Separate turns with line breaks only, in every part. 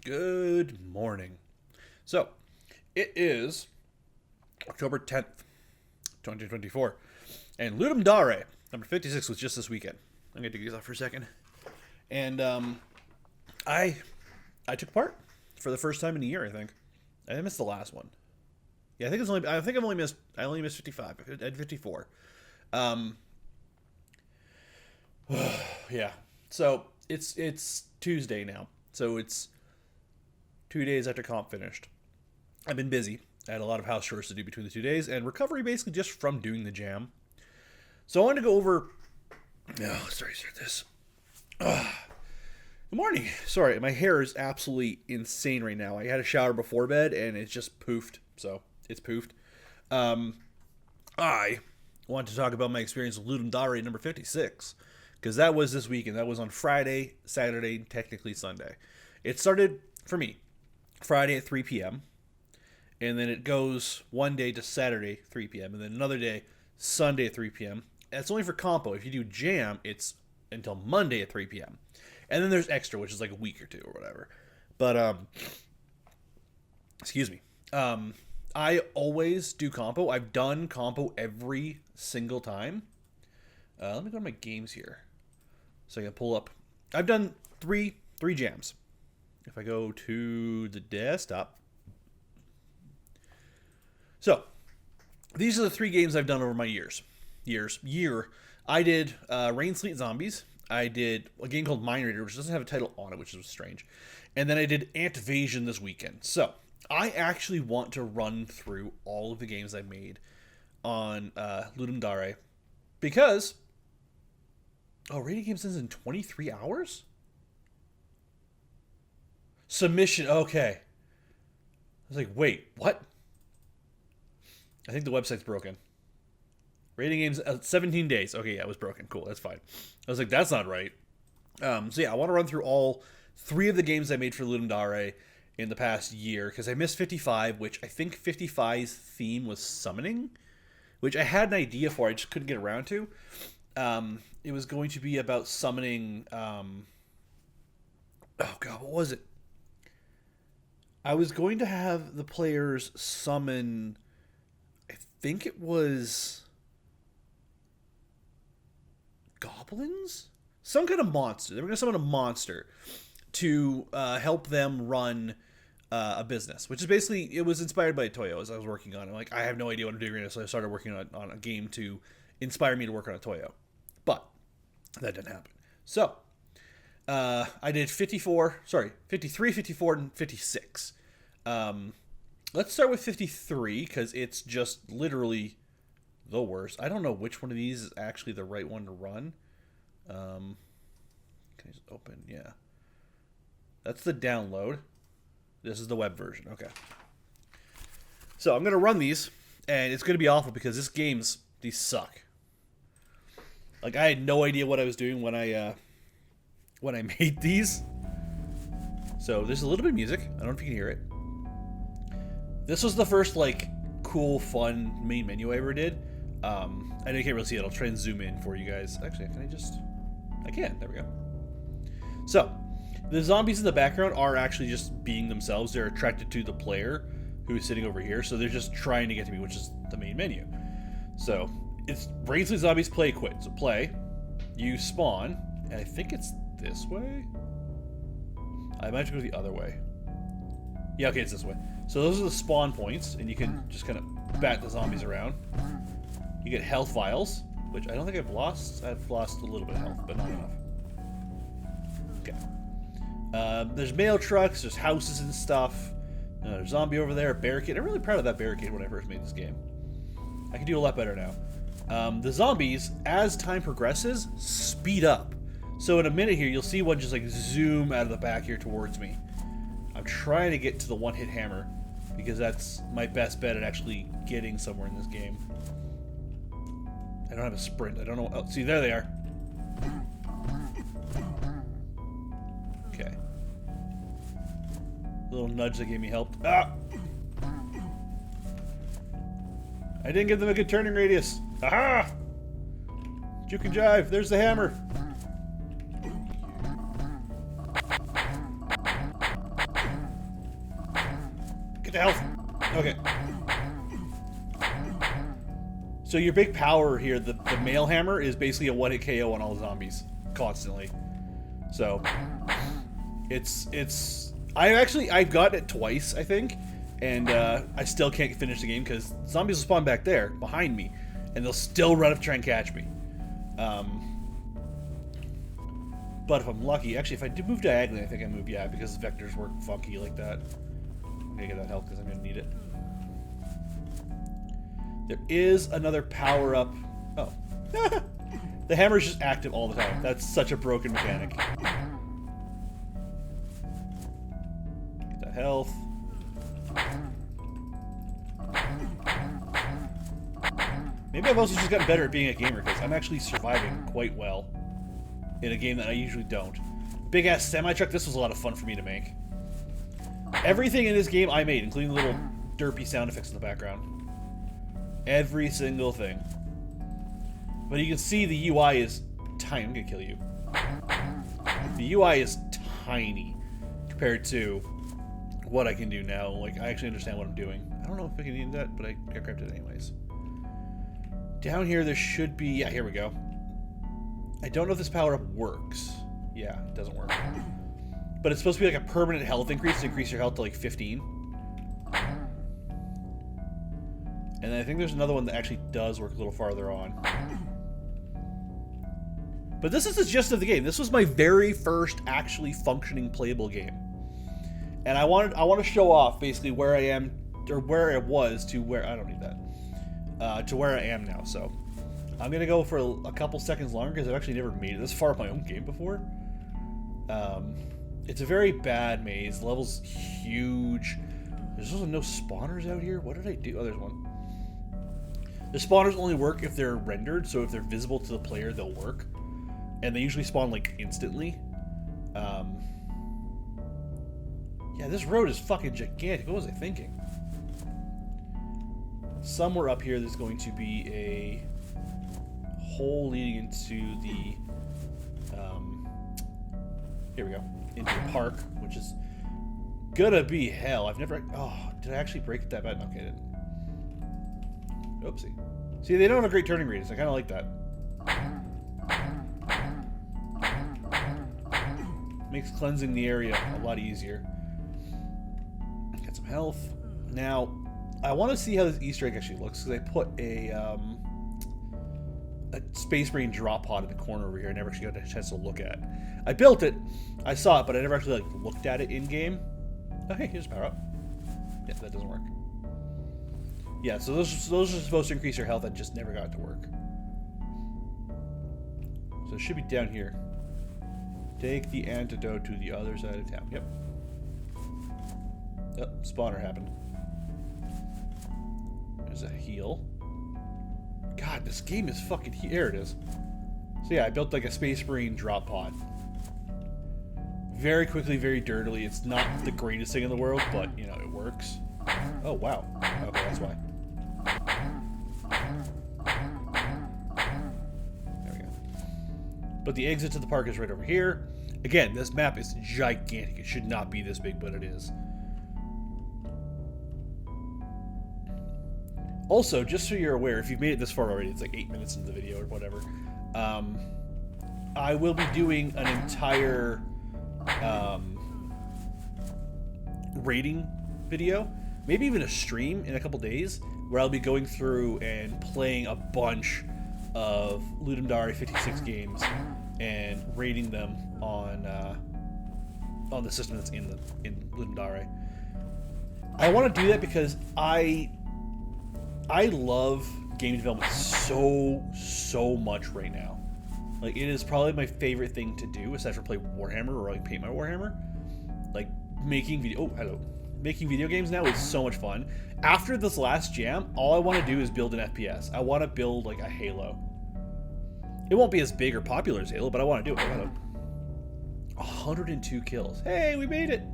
Good morning. So, it is October 10th, 2024, and Ludum Dare, number 56, was just this weekend. I'm going to take these off for a second. And I took part for the first time in a year, I think. I missed the last one. Yeah, I only missed 55. I had 54. Yeah. So, it's Tuesday now. So, it's 2 days after comp finished. I've been busy. I had a lot of house chores to do between the 2 days, and recovery basically just from doing the jam. So I wanted to go over... Oh, sorry, start this. Good morning. Sorry, my hair is absolutely insane right now. I had a shower before bed, and it's just poofed. So, it's poofed. I want to talk about my experience with Ludum Dare number 56, because that was this weekend. That was on Friday, Saturday, and technically Sunday. It started, for me, Friday at 3 p.m., and then it goes one day to Saturday, 3 p.m., and then another day, Sunday at 3 p.m. That's only for compo. If you do jam, it's until Monday at 3 p.m. And then there's extra, which is like a week or two or whatever. But, excuse me. I always do compo. I've done compo every single time. Let me go to my games here so I can pull up. I've done three jams. If I go to the desktop. So, these are the 3 games I've done over my year. I did Rain, Sleet, Zombies. I did a game called Mind Raider, which doesn't have a title on it, which is strange. And then I did Antvasion this weekend. So, I actually want to run through all of the games I made on Ludum Dare. Because... Oh, rating game ends in 23 hours? Submission, okay. I was like, wait, what? I think the website's broken. Rating games, 17 days. Okay, yeah, it was broken. Cool, that's fine. I was like, that's not right. So yeah, I want to run through all 3 of the games I made for Ludum Dare in the past year, because I missed 55, which I think 55's theme was summoning, which I had an idea for, I just couldn't get around to. It was going to be about summoning, oh god, what was it? I was going to have the players summon, I think it was goblins? Some kind of monster. They were going to summon a monster to help them run a business, which is basically, it was inspired by Toyo as I was working on it. Like, I have no idea what I'm doing right now, so I started working on a game to inspire me to work on a Toyo. But that didn't happen. So, I did 53, 54, and 56. Let's start with 53, because it's just literally the worst. I don't know which one of these is actually the right one to run. Can I just open? Yeah. That's the download. This is the web version. Okay. So, I'm going to run these, and it's going to be awful, because these suck. Like, I had no idea what I was doing when I made these. So there's a little bit of music. I don't know if you can hear it. This was the first, like, cool, fun main menu I ever did. I know you can't really see it. I'll try and zoom in for you guys. Actually, I can. There we go. So, the zombies in the background are actually just being themselves. They're attracted to the player who is sitting over here. So they're just trying to get to me, which is the main menu. So, it's Rain, Sleet, Zombies, Play, Quit. So play, you spawn, and I think it's this way? I might have to go the other way. Yeah, okay, it's this way. So those are the spawn points, and you can just kind of bat the zombies around. You get health vials, which I don't think I've lost. I've lost a little bit of health, but not enough. Okay. There's mail trucks, there's houses and stuff. There's a zombie over there, a barricade. I'm really proud of that barricade when I first made this game. I can do a lot better now. The zombies, as time progresses, speed up. So in a minute here, you'll see one just like zoom out of the back here towards me. I'm trying to get to the one-hit hammer, because that's my best bet at actually getting somewhere in this game. I don't have a sprint. I don't know. Oh, see, there they are. Okay. A little nudge that gave me help. Ah! I didn't give them a good turning radius. Aha! Juke and jive. There's the hammer. Get the health. Okay. So your big power here, the mail hammer, is basically a one-hit KO on all the zombies constantly. So it's I've gotten it twice, I think, and I still can't finish the game because zombies will spawn back there behind me, and they'll still run up to try and catch me. But if I'm lucky, actually, if I do move diagonally, I think I move, yeah, because vectors work funky like that. I'm gonna get that health because I'm gonna need it. There is another power-up. Oh. The hammer is just active all the time. That's such a broken mechanic. Get that health. Maybe I've also just gotten better at being a gamer because I'm actually surviving quite well in a game that I usually don't. Big-ass semi-truck, this was a lot of fun for me to make. Everything in this game I made, including the little derpy sound effects in the background. Every single thing. But you can see the UI is tiny. I'm gonna kill you. The UI is tiny compared to what I can do now. Like, I actually understand what I'm doing. I don't know if I can need that, but I grabbed it anyways. Down here, there should be... Yeah, here we go. I don't know if this power-up works. Yeah, it doesn't work. But it's supposed to be like a permanent health increase to increase your health to like 15. And I think there's another one that actually does work a little farther on. But this is the gist of the game. This was my very first actually functioning playable game. And I want to show off basically where I am, or where I was to where... I don't need that. To where I am now, so... I'm going to go for a couple seconds longer because I've actually never made it this far in my own game before. It's a very bad maze. The level's huge. There's also no spawners out here. What did I do? Oh, there's one. The spawners only work if they're rendered, so if they're visible to the player, they'll work. And they usually spawn, like, instantly. Yeah, this road is fucking gigantic. What was I thinking? Somewhere up here, there's going to be a hole leading into the... here we go. Into the park, which is gonna be hell. I've never... Oh, did I actually break that bad? Okay, I didn't. Oopsie. See, they don't have a great turning radius. I kind of like that. Makes cleansing the area a lot easier. Get some health. Now, I want to see how this Easter egg actually looks, because I put a Space Marine drop pod in the corner over here. I never actually got a chance to look at. I built it, I saw it, but I never actually like looked at it in game. Okay, here's power up. Yeah, that doesn't work. Yeah, so those are supposed to increase your health. That just never got to work. So it should be down here. Take the antidote to the other side of town. Yep. Oh, spawner happened. There's a heal. God, this game is fucking... Here it is. So yeah, I built like a Space Marine drop pod. Very quickly, very dirtily. It's not the greatest thing in the world, but, you know, it works. Oh, wow. Okay, that's why. There we go. But the exit to the park is right over here. Again, this map is gigantic. It should not be this big, but it is. Also, just so you're aware, if you've made it this far already, it's like 8 minutes into the video or whatever, I will be doing an entire rating video, maybe even a stream in a couple days, where I'll be going through and playing a bunch of Ludum Dare 56 games and rating them on the system that's in Ludum Dare. I want to do that because I love game development so much right now. Like, it is probably my favorite thing to do, aside from play Warhammer or like paint my Warhammer. Like, making video... Oh, hello. Making video games now is so much fun. After this last jam, all I want to do is build an FPS. I want to build, like, a Halo. It won't be as big or popular as Halo, but I want to do it. 102 kills. Hey, we made it!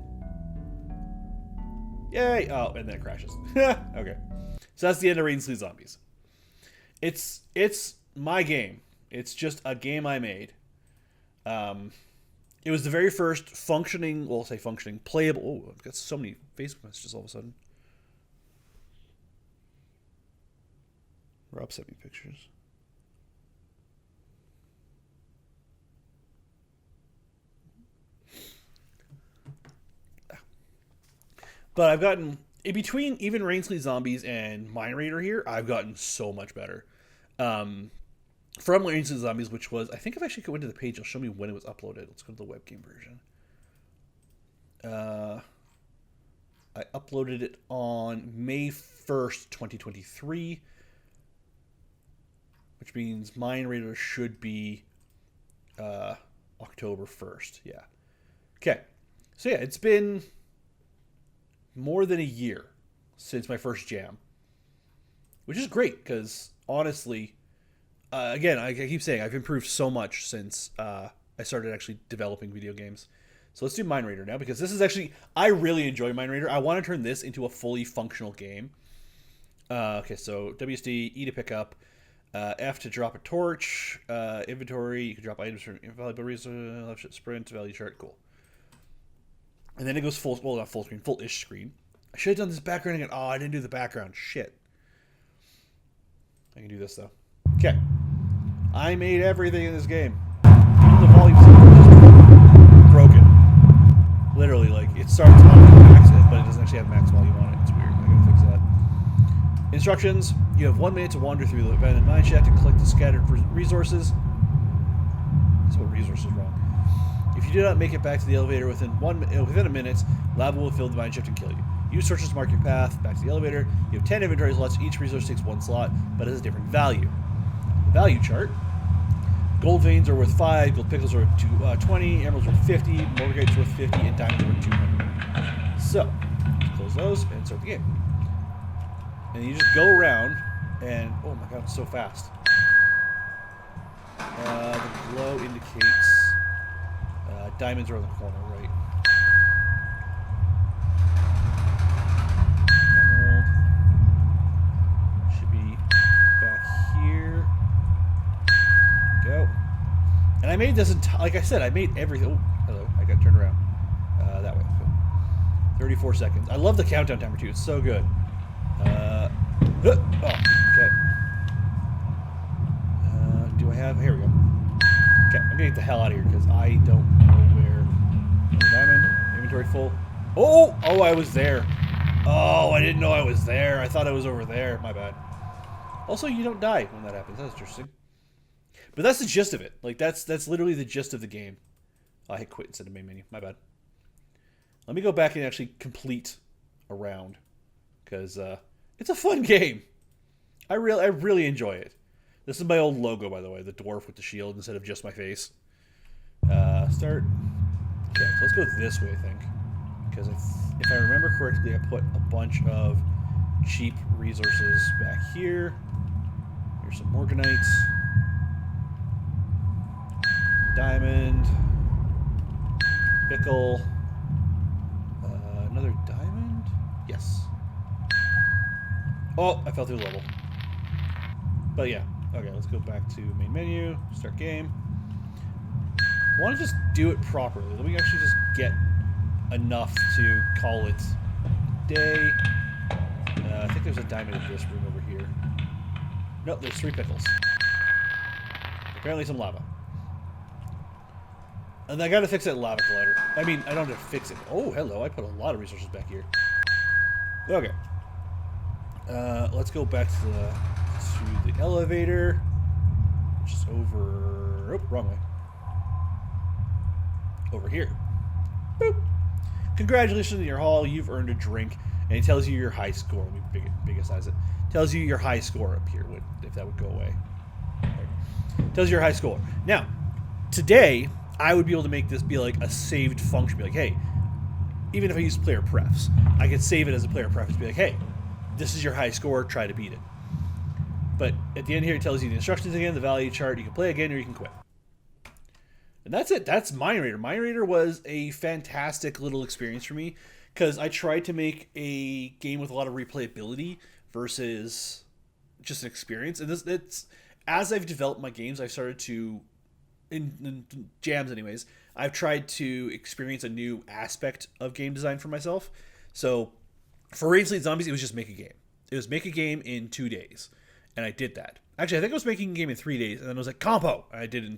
Yay! Oh, and then it crashes. Okay. So that's the end of Raiden Slew Zombies. It's my game. It's just a game I made. It was the very first functioning, well, I'll say functioning, playable... Oh, I've got so many Facebook messages all of a sudden. Rob sent me pictures. But I've gotten, in between even Rain Sleet Zombies and Mind Raider here, I've gotten so much better. From Rain Sleet Zombies, which was, I think if I actually go into the page, it'll show me when it was uploaded. Let's go to the webcam version. I uploaded it on May 1st, 2023, which means Mind Raider should be October 1st. Yeah. Okay. So yeah, it's been more than a year since my first jam, which is great because honestly, again, I keep saying I've improved so much since I started actually developing video games. So let's do Mind Raider now because this is actually, I really enjoy Mind Raider. I want to turn this into a fully functional game. Okay, so WSD, E to pick up, F to drop a torch, inventory, you can drop items from invaluable resources, left shift sprint, value chart, cool. And then it goes full, well, not full screen, full-ish screen. I should have done this background again. Oh, I didn't do the background. Shit. I can do this, though. Okay. I made everything in this game. Even the volume's just broken. Literally, like, it starts on max, but it doesn't actually have max volume on it. It's weird. I gotta fix that. Instructions. You have 1 minute to wander through the abandoned mine shaft and collect the scattered resources. That's what resources wrong. If you do not make it back to the elevator within a minute, lava will fill the mine shaft and kill you. Use searches to mark your path back to the elevator. You have 10 inventory slots. Each resource takes 1 slot, but has a different value. The value chart. Gold veins are worth 5, gold pickles are worth 20, emeralds are worth 50, morganite's worth 50, and diamonds are worth 200. So, close those and start the game. And you just go around, and oh my god, it's so fast. The glow indicates diamonds are on the corner, right? Emerald should be back here. Go. And I made this, like I said, I made everything. Oh, hello, I got turned around. That way. Go. 34 seconds. I love the countdown timer too. It's so good. Oh, okay. Do I have? Here we go. Okay, I'm gonna get the hell out of here because I don't know where. Diamond, inventory full. Oh, I was there. Oh, I didn't know I was there. I thought I was over there. My bad. Also, you don't die when that happens. That's interesting. But that's the gist of it. Like that's literally the gist of the game. Oh, I hit quit instead of main menu. My bad. Let me go back and actually complete a round because it's a fun game. I really enjoy it. This is my old logo, by the way, the dwarf with the shield instead of just my face. Start. Okay, so let's go this way, I think. Because if I remember correctly, I put a bunch of cheap resources back here. Here's some morganites. Diamond. Pickle. Another diamond? Yes. Oh, I fell through the level. But yeah. Okay, let's go back to main menu, start game. I want to just do it properly. Let me actually just get enough to call it day. I think there's a diamond in this room over here. Nope, there's 3 pickles. Apparently some lava. And I gotta fix that lava collider. I mean, I don't have to fix it. Oh, hello, I put a lot of resources back here. Okay. Let's go back to the elevator, which is over. Oh, wrong way. Over here. Boop. Congratulations on your haul. You've earned a drink, and it tells you your high score. Let me big-size it. Tells you your high score up here. If that would go away. Tells you your high score. Now, today I would be able to make this be like a saved function. Be like, hey, even if I use player prefs, I could save it as a player preference. Be like, hey, this is your high score. Try to beat it. But at the end here, it tells you the instructions again, the value chart. You can play again or you can quit. And that's it. That's Mind Raider. Mind Raider was a fantastic little experience for me because I tried to make a game with a lot of replayability versus just an experience. And it's as I've developed my games, I've started to, in jams anyways, I've tried to experience a new aspect of game design for myself. So for Raid Sleet Zombies, it was just make a game. It was make a game in 2 days. and I did that. Actually, I think I was making a game in 3 days, and then I was like, compo! And I did it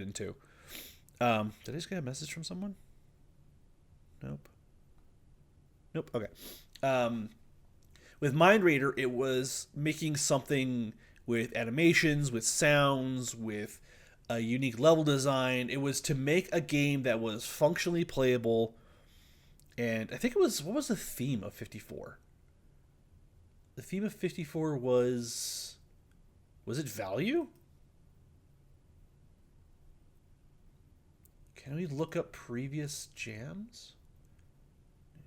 in 2. Did I just get a message from someone? Nope. Okay. With Mind Raider, it was making something with animations, with sounds, with a unique level design. It was to make a game that was functionally playable. And I think it was, what was the theme of 54? The theme of 54 was it value? Can we look up previous jams?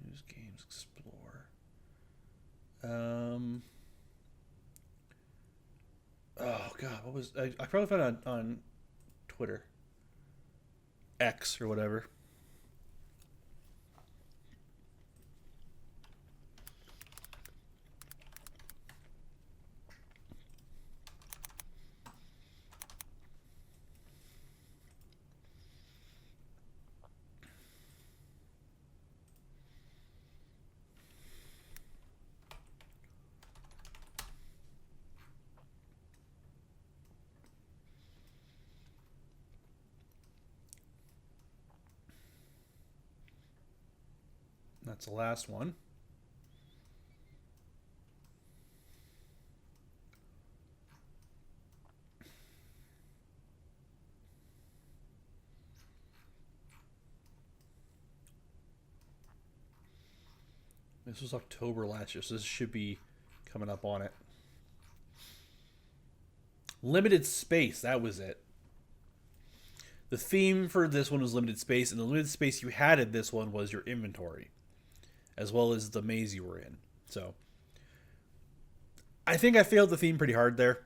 News, games, explore. Oh god, what was I probably found it on Twitter. X or whatever. That's the last one. This was October last year, so this should be coming up on it. Limited space, that was it. The theme for this one was limited space, and the limited space you had in this one was your inventory, as well as the maze you were in. So, I think I failed the theme pretty hard there.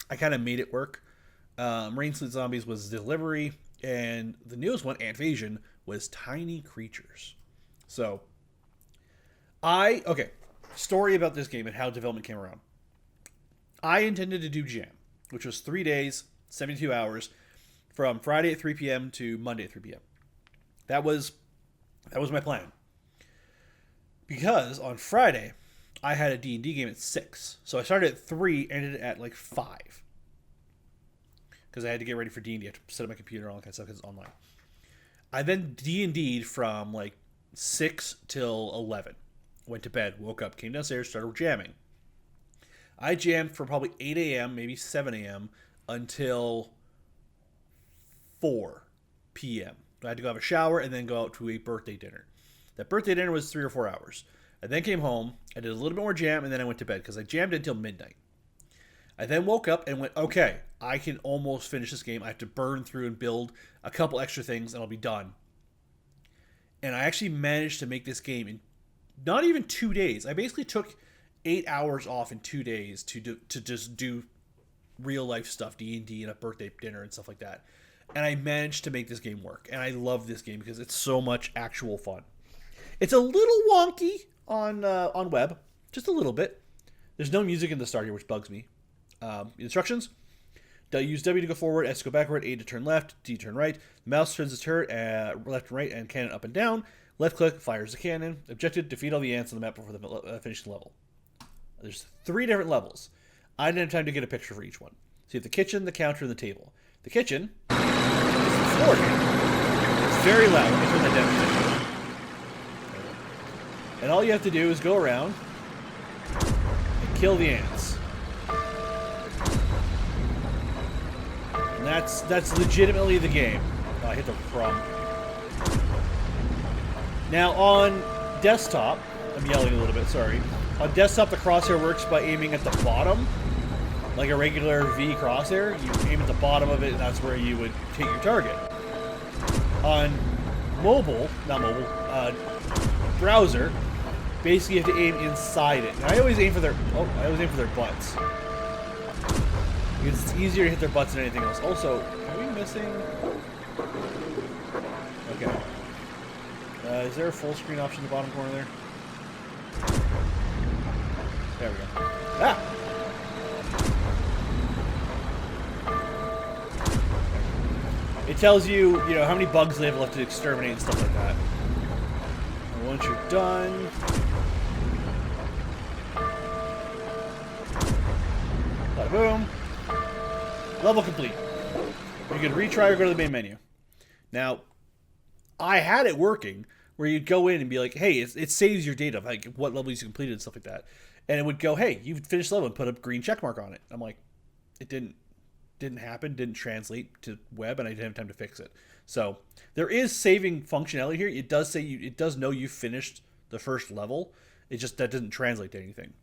I kind of made it work. Rain Sleet Zombies was delivery, and the newest one, Antvasion, was tiny creatures. So, story about this game and how development came around. I intended to do Jam, which was 3 days, 72 hours, from Friday at 3 p.m. to Monday at 3 p.m. That was my plan. Because on Friday, I had a D&D game at 6. So I started at 3, ended at like 5. Because I had to get ready for D&D. I had to set up my computer and all that kind of stuff because it's online. I then D&D'd from like 6 till 11. Went to bed, woke up, came downstairs, started jamming. I jammed from probably 8 a.m., maybe 7 a.m. until 4 p.m. I had to go have a shower and then go out to a birthday dinner. That birthday dinner was 3 or 4 hours. I then came home, I did a little bit more jam, and then I went to bed because I jammed until midnight. I then woke up and went, okay, I can almost finish this game. I have to burn through and build a couple extra things and I'll be done. And I actually managed to make this game in not even 2 days. I basically took 8 hours off in 2 days to just do real life stuff, D&D and a birthday dinner and stuff like that. And I managed to make this game work. And I love this game because it's so much actual fun. It's a little wonky on web, just a little bit. There's no music in the start here, which bugs me. Instructions: use W to go forward, S to go backward, A to turn left, D to turn right. The mouse turns the turret left and right, and cannon up and down. Left click fires the cannon. Objective: defeat all the ants on the map before the finishing level. There's 3 different levels. I didn't have time to get a picture for each one. So you have the kitchen, the counter, and the table. The kitchen is the floor game. It's very loud. Let me turn that down. And all you have to do is go around and kill the ants. And that's legitimately the game. Oh, I hit the crumb. Now on desktop, I'm yelling a little bit, sorry. On desktop, the crosshair works by aiming at the bottom, like a regular V crosshair. You aim at the bottom of it, and that's where you would hit your target. On browser, basically you have to aim inside it. And I always aim for their butts. Because it's easier to hit their butts than anything else. Also, are we missing? Okay. Is there a full screen option in the bottom corner there? There we go. Ah! It tells you, how many bugs they have left to exterminate and stuff like that. And once you're done... A lot of Boom. Level complete. You can retry or go to the main menu. Now, I had it working where you'd go in and be like, hey, it saves your data, like what levels you completed and stuff like that. And it would go, hey, you finished the level, and put a green check mark on it. I'm like, it didn't happen, didn't translate to web, and I didn't have time to fix it. So there is saving functionality here. It does say it does know you finished the first level. It just that doesn't translate to anything.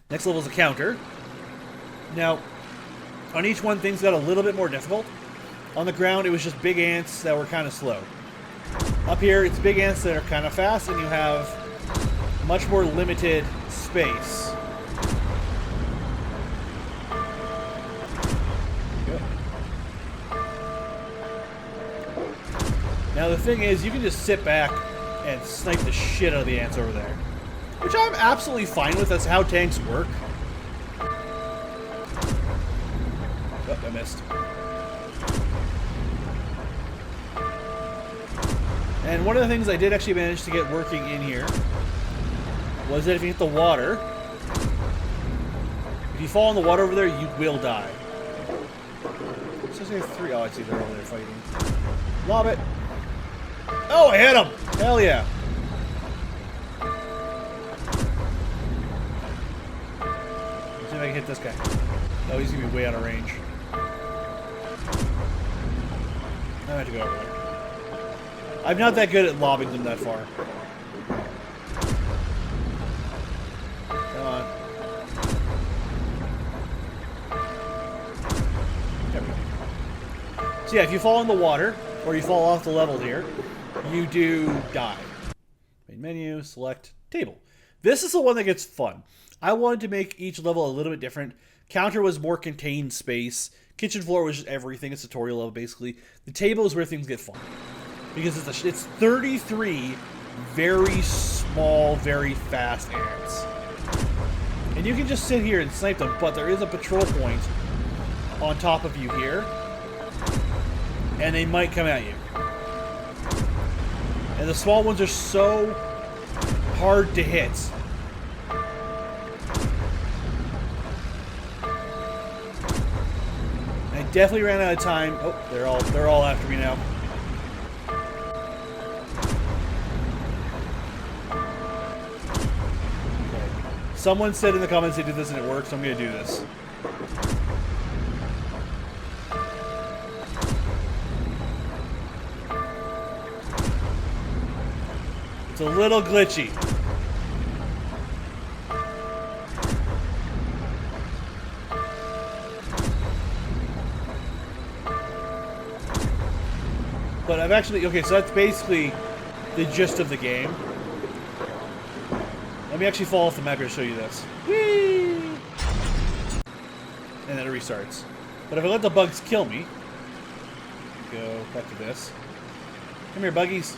Next level is a counter. Now, on each one, things got a little bit more difficult. On the ground, it was just big ants that were kind of slow. Up here, it's big ants that are kind of fast, and you have much more limited space. Good. Now, the thing is, you can just sit back and snipe the shit out of the ants over there. Which I'm absolutely fine with. That's how tanks work. Oh, I missed. And one of the things I did actually manage to get working in here was that if you hit the water, if you fall in the water over there, you will die. It says there are 3. Oh, I see they're over there fighting. Lob it. Oh, I hit him! Hell yeah. Let's see if I can hit this guy. Oh, he's gonna be way out of range. I have to go over there. I'm not that good at lobbing them that far. Come on. There we go. So yeah, if you fall in the water, or you fall off the level here, you do die. Main menu, select table. This is the one that gets fun. I wanted to make each level a little bit different. Counter was more contained space. Kitchen floor was just everything. It's tutorial level, basically. The table is where things get fun. Because it's 33 very small, very fast ants. And you can just sit here and snipe them, but there is a patrol point on top of you here. And they might come at you. And the small ones are so hard to hit. I definitely ran out of time. Oh, they're all after me now. Someone said in the comments they did this and it worked, so I'm going to do this. It's a little glitchy. But I've actually... Okay, so that's basically the gist of the game. Let me actually fall off the map here to show you this. Whee! And then it restarts. But if I let the bugs kill me... Go back to this. Come here, buggies.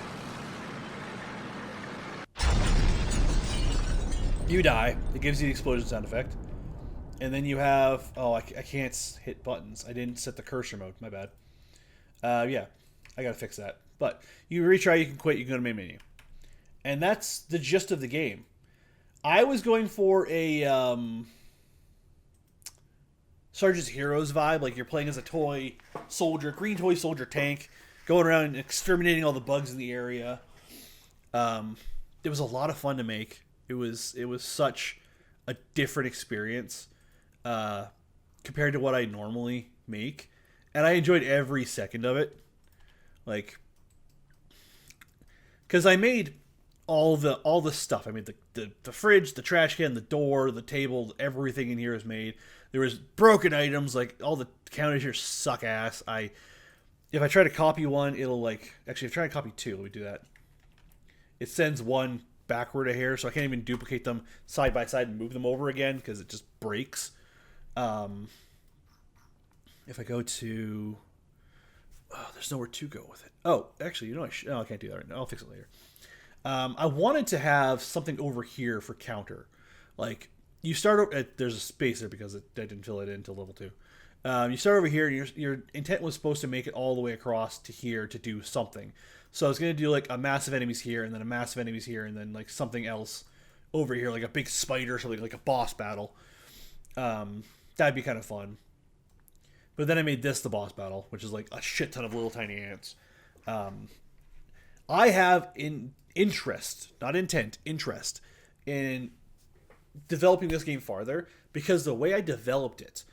You die. It gives you the explosion sound effect. And then you have... Oh, I can't hit buttons. I didn't set the cursor mode. My bad. Yeah. I gotta fix that. But you retry, you can quit, you can go to main menu. And that's the gist of the game. I was going for a Sergeant's Heroes vibe, like you're playing as a toy soldier, green toy soldier tank, going around and exterminating all the bugs in the area. It was a lot of fun to make. It was such a different experience compared to what I normally make, and I enjoyed every second of it. Like, because I made all the stuff. I made the fridge, the trash can, the door, the table, everything in here is made. There was broken items, like all the counters here suck ass. If I try to copy one, it'll actually if I try to copy two, let me do that. It sends one backward a hair, so I can't even duplicate them side by side and move them over again because it just breaks. If I go to... Oh, there's nowhere to go with it. Oh, actually, you know, I can't do that right now. I'll fix it later. I wanted to have something over here for counter. Like, you start... there's a space there because I didn't fill it in until level 2. You start over here, and your intent was supposed to make it all the way across to here to do something. So I was going to do, like, a massive enemies here, and then a massive enemies here, and then, like, something else over here, like a big spider or something, like a boss battle. So That'd be kind of fun. But then I made this the boss battle, which is like a shit ton of little tiny ants. I have interest, not intent, interest in developing this game farther, because the way I developed it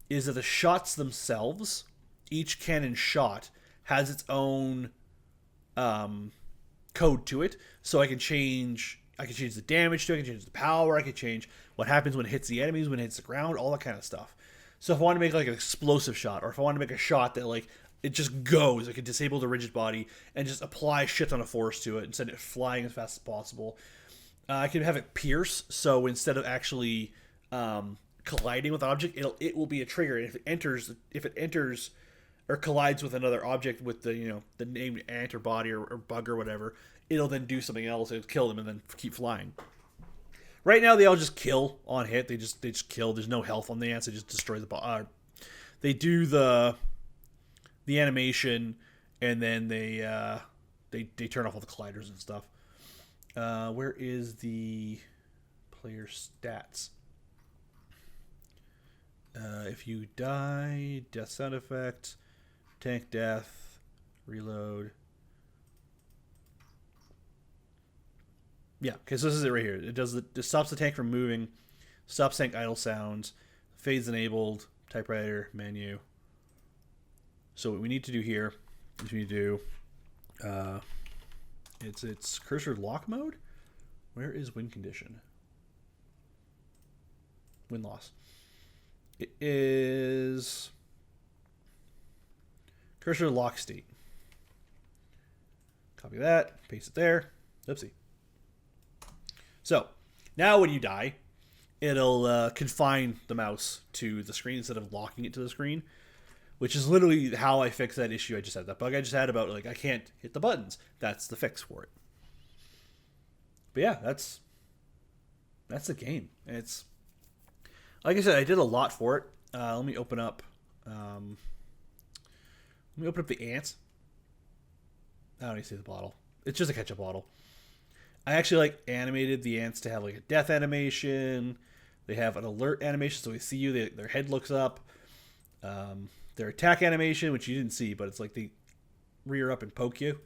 is that the shots themselves, each cannon shot has its own code to it, so I can change the damage to it, I can change the power, I can change what happens when it hits the enemies, when it hits the ground, all that kind of stuff. So if I want to make like an explosive shot, or if I want to make a shot that like it just goes, I can disable the rigid body and just apply shit ton of force to it and send it flying as fast as possible. I can have it pierce, so instead of actually colliding with an object, it will be a trigger. And if it enters or collides with another object with the named ant or body or bug or whatever, it'll then do something else. It'll kill them and then keep flying. Right now, they all just kill on hit. They just kill. There's no health on the ants. They just destroy the they do the animation, and then they turn off all the colliders and stuff. Where is the player stats? If you die, death sound effect, tank death, reload. Yeah, okay, so this is it right here. It stops the tank from moving, stops tank idle sounds, fades enabled, typewriter, menu. So what we need to do here is we need to do, it's cursor lock mode. Where is win condition? Win loss. It is cursor lock state. Copy that, paste it there. Oopsie. So now when you die, it'll confine the mouse to the screen instead of locking it to the screen, which is literally how I fixed that issue I just had. That bug I just had about, like, I can't hit the buttons. That's the fix for it. But yeah, that's the game. It's, like I said, I did a lot for it. Let me open up the ants. I don't even see the bottle. It's just a ketchup bottle. I actually like animated the ants to have like a death animation. They have an alert animation, so we see you. Their head looks up. Their attack animation, which you didn't see, but it's like they rear up and poke you.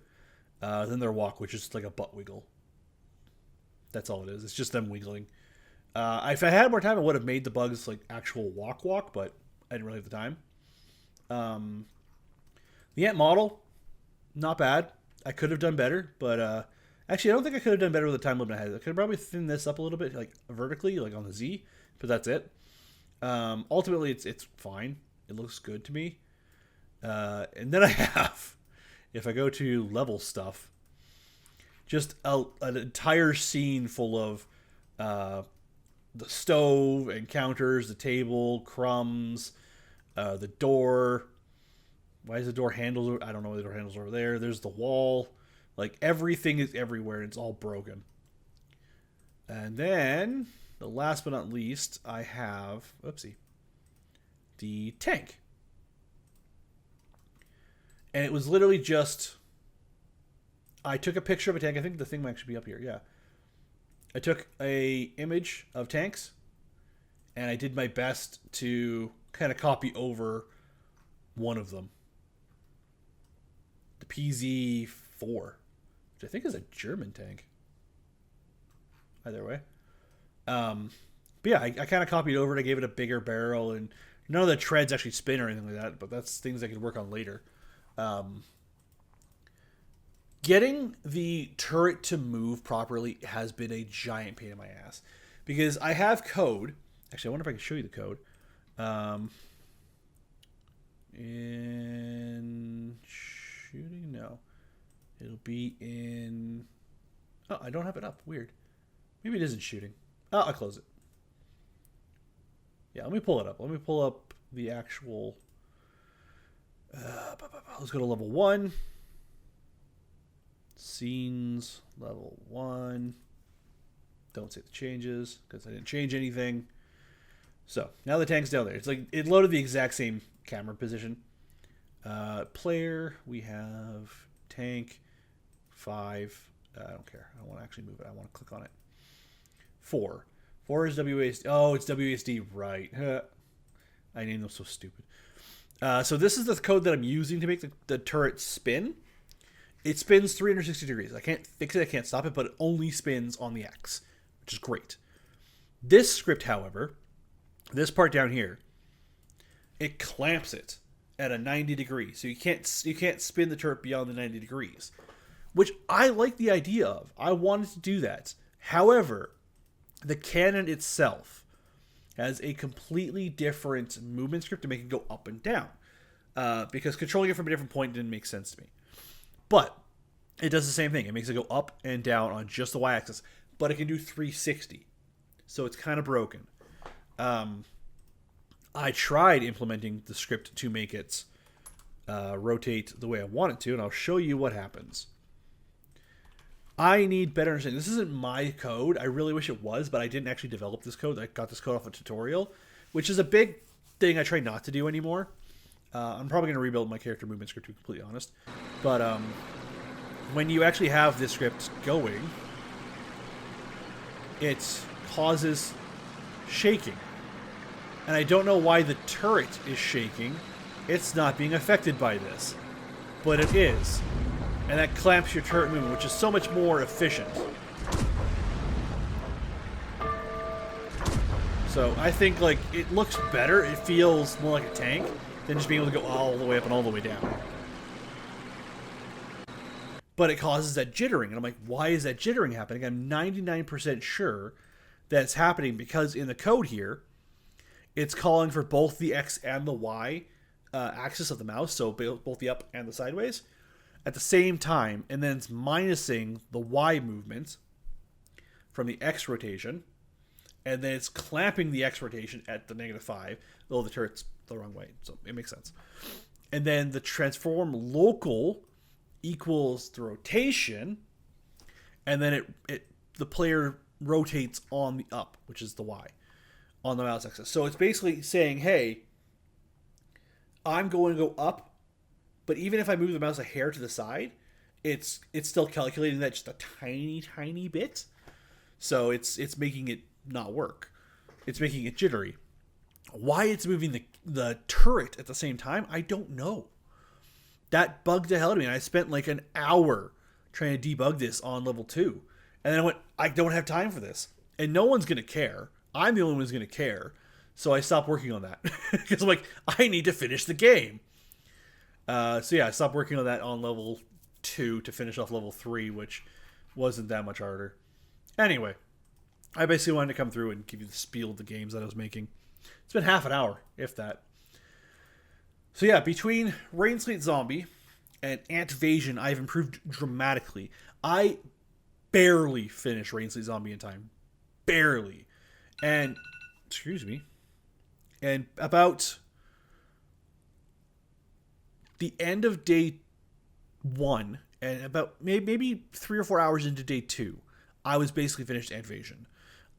Then their walk, which is like a butt wiggle. That's all it is. It's just them wiggling. If I had more time, I would have made the bugs like actual walk, but I didn't really have the time. The ant model, not bad. I could have done better, but actually, I don't think I could have done better with the time limit I had. I could have probably thinned this up a little bit, like vertically, like on the Z, but that's it. Ultimately, it's fine. It looks good to me. And then I have, if I go to level stuff, just an entire scene full of the stove and counters, the table, crumbs, the door. Why is the door handles? I don't know why the door handles over there. There's the wall. Like, everything is everywhere. It's all broken. And then, the last but not least, I have, the tank. And it was literally just, I took a picture of a tank. I think the thing might actually be up here. Yeah. I took a image of tanks, and I did my best to kind of copy over one of them. The PZ4, which I think is a German tank. Either way. But yeah, I kind of copied over it. I gave it a bigger barrel, and none of the treads actually spin or anything like that, but that's things I could work on later. Getting the turret to move properly has been a giant pain in my ass, because I have code. Actually, I wonder if I can show you the code. In shooting, no, it'll be in. Oh, I don't have it up. Weird. Maybe it isn't shooting. Oh, I'll close it. Yeah, let me pull it up. Let me pull up the actual. Let's go to level 1. Scenes, level 1. Don't save the changes because I didn't change anything. So now the tank's down there. It's like it loaded the exact same camera position. Player, we have tank 5. I don't care. I don't want to actually move it. I want to click on it. 4 is WASD. Oh, it's WASD, right. I named them so stupid. So this is the code that I'm using to make the turret spin. It spins 360 degrees. I can't fix it, I can't stop it, but it only spins on the X, which is great. This script, however, this part down here, it clamps it at a 90 degree. So you can't spin the turret beyond the 90 degrees, which I like the idea of. I wanted to do that. However, the cannon itself has a completely different movement script to make it go up and down. Because controlling it from a different point didn't make sense to me. But it does the same thing. It makes it go up and down on just the y-axis, but it can do 360. So it's kind of broken. I tried implementing the script to make it rotate the way I want it to, and I'll show you what happens. I need better understanding. This isn't my code. I really wish it was, but I didn't actually develop this code. I got this code off a tutorial, which is a big thing I try not to do anymore. I'm probably going to rebuild my character movement script, to be completely honest. But when you actually have this script going, it causes shaking. And I don't know why the turret is shaking. It's not being affected by this. But it is. And that clamps your turret movement, which is so much more efficient. So I think, like, it looks better. It feels more like a tank than just being able to go all the way up and all the way down. But it causes that jittering. And I'm like, why is that jittering happening? I'm 99% sure that's happening because in the code here, it's calling for both the X and the Y axis of the mouse, so both the up and the sideways, at the same time, and then it's minusing the Y movement from the X rotation, and then it's clamping the X rotation at the -5, though the turret's the wrong way, so it makes sense. And then the transform local equals the rotation, and then the player rotates on the up, which is the Y, on the mouse axis. So it's basically saying, hey, I'm going to go up, but even if I move the mouse a hair to the side, it's still calculating that just a tiny, tiny bit. So it's making it not work. It's making it jittery. Why it's moving the turret at the same time, I don't know. That bugged the hell out of me. And I spent like an hour trying to debug this on level 2. And then I went, I don't have time for this. And no one's going to care. I'm the only one who's going to care. So I stopped working on that. Because I'm like, I need to finish the game. So yeah, I stopped working on that on level 2 to finish off level 3, which wasn't that much harder. Anyway, I basically wanted to come through and give you the spiel of the games that I was making. It's been half an hour, if that. So yeah, between Rain Sleet Zombie and Antvasion, I've improved dramatically. I barely finished Rain Sleet Zombie in time. Barely. And, excuse me, and about the end of day 1, and about maybe 3 or 4 hours into day 2, I was basically finished Antvasion.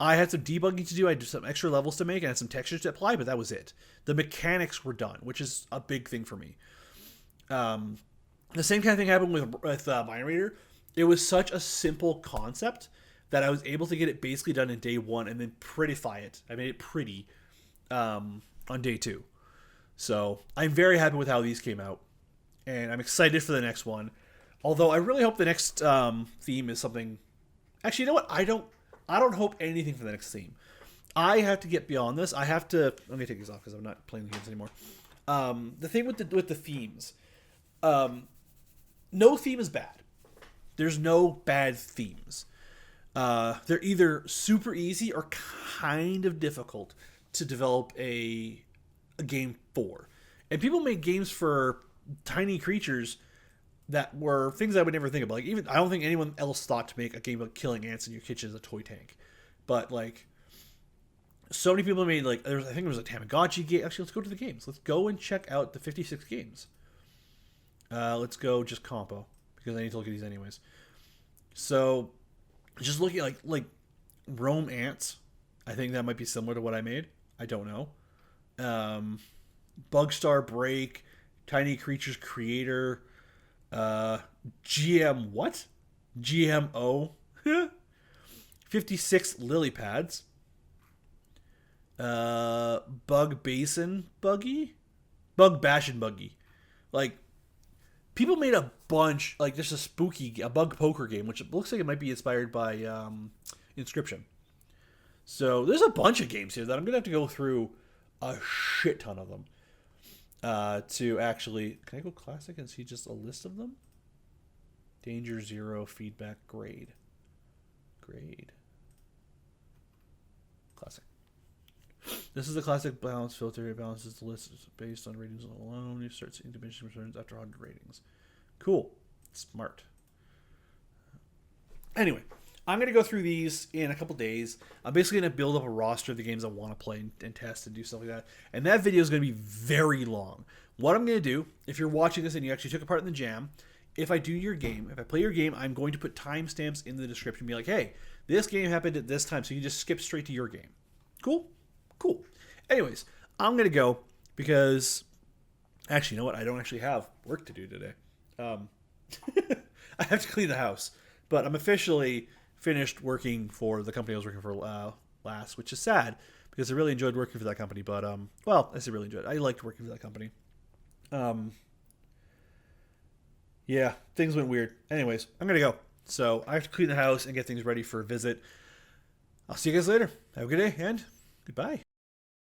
I had some debugging to do, I had some extra levels to make, and I had some textures to apply, but that was it. The mechanics were done, which is a big thing for me. The same kind of thing happened with Mind Raider. It was such a simple concept that I was able to get it basically done in day 1 and then prettify it. I made it pretty on day 2. So I'm very happy with how these came out. And I'm excited for the next one. Although I really hope the next theme is something... Actually, you know what? I don't hope anything for the next theme. I have to get beyond this. I have to... Let me take these off because I'm not playing the games anymore. The thing with the themes... no theme is bad. There's no bad themes. They're either super easy or kind of difficult to develop a game for. And people make games for tiny creatures that were things I would never think about. Like, even I don't think anyone else thought to make a game about killing ants in your kitchen as a toy tank. But like, so many people made like I think there was a Tamagotchi game. Actually, let's go to the games. Let's go and check out the 56 games. Let's go just compo because I need to look at these anyways. So, just looking at like Rome Ants. I think that might be similar to what I made. I don't know. Bugstar Break, Tiny Creatures Creator, GM what? GMO, 56 lily pads, Bug Basin Buggy? Bug Bash and Buggy. Like, people made a bunch, like, just a bug poker game, which looks like it might be inspired by Inscription. So there's a bunch of games here that I'm going to have to go through a shit ton of them to actually. Can I go classic and see just a list of them? Danger zero, feedback, grade. Grade. Classic. This is the classic balance filter. It balances the list based on ratings alone. You start seeing diminishing returns after 100 ratings. Cool. Smart. Anyway, I'm going to go through these in a couple days. I'm basically going to build up a roster of the games I want to play and test and do stuff like that. And that video is going to be very long. What I'm going to do, if you're watching this and you actually took a part in the jam, if I do your game, if I play your game, I'm going to put timestamps in the description. Be like, hey, this game happened at this time, so you can just skip straight to your game. Cool? Cool. Anyways, I'm going to go because, actually, you know what? I don't actually have work to do today. I have to clean the house. But I'm officially finished working for the company I was working for last, which is sad because I really enjoyed working for that company. But, well, I say really enjoyed it. I liked working for that company. Yeah, things went weird. Anyways, I'm going to go. So I have to clean the house and get things ready for a visit. I'll see you guys later. Have a good day and goodbye.